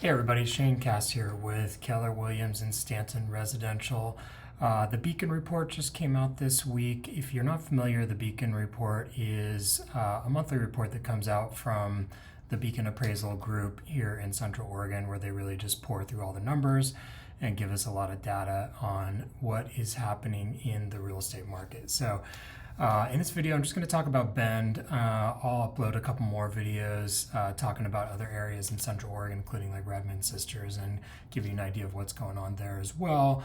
Hey everybody, Shane Cass here with Keller Williams and Stanton Residential. The Beacon Report just came out this week. If you're not familiar, the Beacon Report is a monthly report that comes out from the Beacon Appraisal group here in Central Oregon, where they really just pour through all the numbers and give us a lot of data on what is happening in the real estate market. So in this video, I'm just going to talk about Bend. I'll upload a couple more videos talking about other areas in Central Oregon, including like Redmond, Sisters, and give you an idea of what's going on there as well,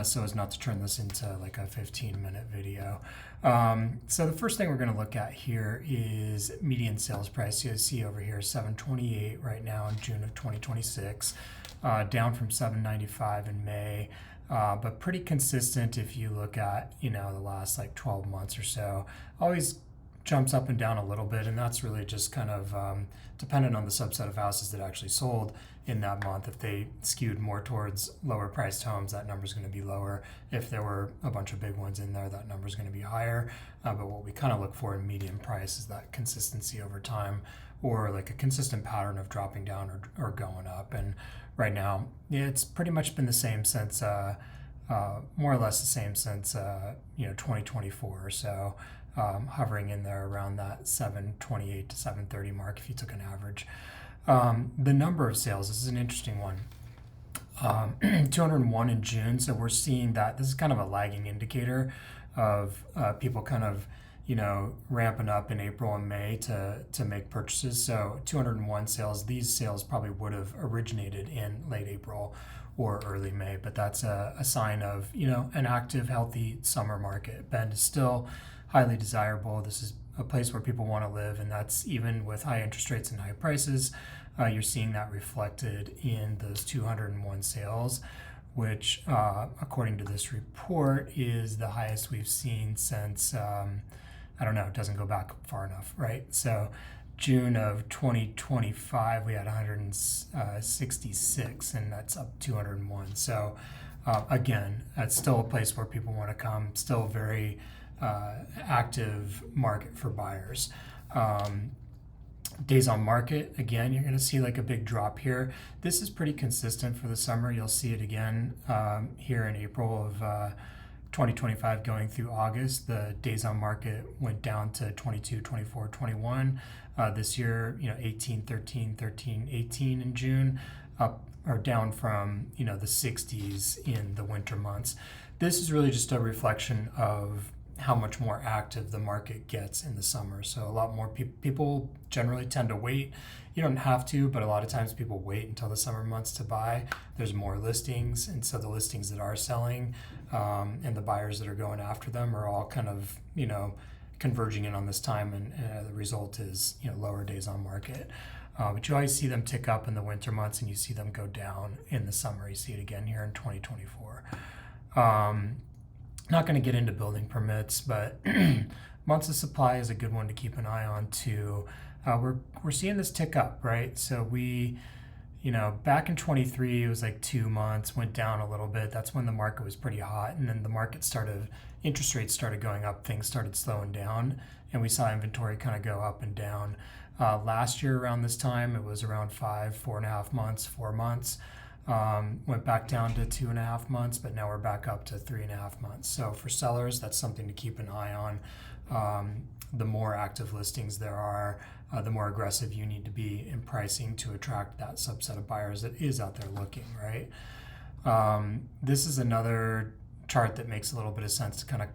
so as not to turn this into like a 15-minute video. So the first thing we're going to look at here is median sales price. You see over here, $728 right now in June of 2026, down from $795 in May. But pretty consistent if you look at, the last like 12 months or so. Always jumps up and down a little bit, and that's really just kind of dependent on the subset of houses that actually sold in that month. If they skewed more towards lower priced homes, that number's going to be lower. If there were a bunch of big ones in there, that number's going to be higher. But what we kind of look for in median price is that consistency over time, or like a consistent pattern of dropping down or going up. And right now, it's pretty much been the same since, more or less the same since, 2024. So hovering in there around that 728 to 730 mark if you took an average. The number of sales, this is an interesting one. 201 in June. So we're seeing that this is kind of a lagging indicator of people kind of ramping up in April and May to make purchases. So 201 sales. These sales probably would have originated in late April or early May, but that's a sign of an active, healthy summer market. Bend is still highly desirable. This is a place where people want to live, and that's even with high interest rates and high prices. You're seeing that reflected in those 201 sales, which, according to this report, is the highest we've seen since. I don't know, it doesn't go back far enough, right? So June of 2025, we had 166, and that's up 201. So again, that's still a place where people want to come, still very active market for buyers. Days on market, again, you're going to see like a big drop here. This is pretty consistent for the summer. You'll see it again here in April of 2025 going through August. The days on market went down to 22, 24, 21. This year, 18, 13, 13, 18 in June, up or down from, the 60s in the winter months. This is really just a reflection of how much more active the market gets in the summer. So a lot more people generally tend to wait. You don't have to, but a lot of times people wait until the summer months to buy. There's more listings, and so the listings that are selling and the buyers that are going after them are all kind of, converging in on this time, and the result is, lower days on market. But you always see them tick up in the winter months, and you see them go down in the summer. You see it again here in 2024. Not going to get into building permits, but months of supply is a good one to keep an eye on too. We're seeing this tick up, right? So we, back in 23, it was like 2 months, went down a little bit. That's when the market was pretty hot, and then the market interest rates started going up, things started slowing down, and we saw inventory kind of go up and down. Last year around this time, it was around 4.5 months, 4 months. Went back down to 2.5 months, but now we're back up to 3.5 months. So for sellers, that's something to keep an eye on. The more active listings there are, the more aggressive you need to be in pricing to attract that subset of buyers that is out there looking, right? This is another chart that makes a little bit of sense to kind of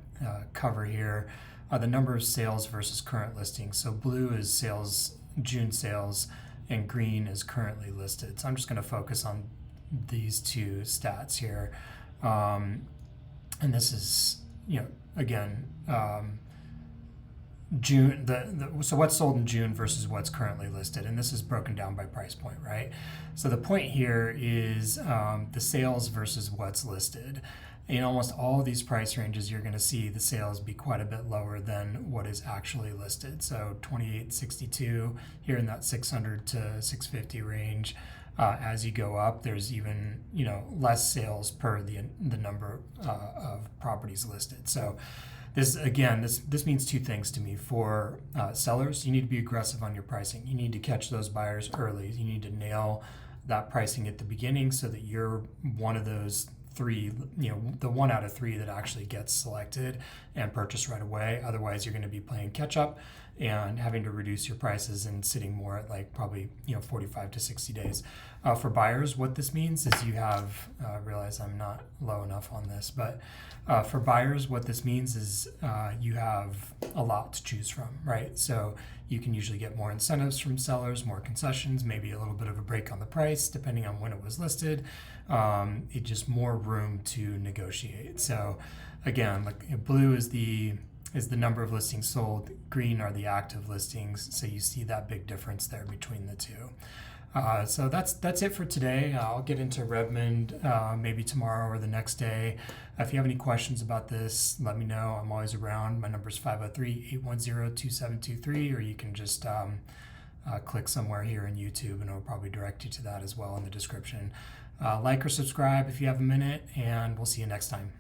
cover here. The number of sales versus current listings. So blue is sales, June sales, and green is currently listed. So I'm just going to focus on these two stats here, and this is again June, so what's sold in June versus what's currently listed, and this is broken down by price point, right? So the point here is the sales versus what's listed. In almost all of these price ranges, you're going to see the sales be quite a bit lower than what is actually listed. So 2862 here in that 600 to 650 range. As you go up, there's even less sales per the number of properties listed. So this means two things to me. For sellers, you need to be aggressive on your pricing. You need to catch those buyers early. You need to nail that pricing at the beginning so that you're one of those three, the 1 out of 3 that actually gets selected and purchased right away. Otherwise, you're going to be playing catch up and having to reduce your prices and sitting more at like probably 45 to 60 days. For buyers, what this means is you have, realize I'm not low enough on this, but for buyers, what this means is you have a lot to choose from, right? So you can usually get more incentives from sellers, more concessions, maybe a little bit of a break on the price depending on when it was listed. It just more room to negotiate. So again, like blue is the number of listings sold, green are the active listings. So you see that big difference there between the two. So that's it for today. I'll get into Redmond maybe tomorrow or the next day. If you have any questions about this, let me know. I'm always around. My number is 503-810-2723, or you can just click somewhere here in YouTube and it'll probably direct you to that as well in the description. Like or subscribe if you have a minute, and we'll see you next time.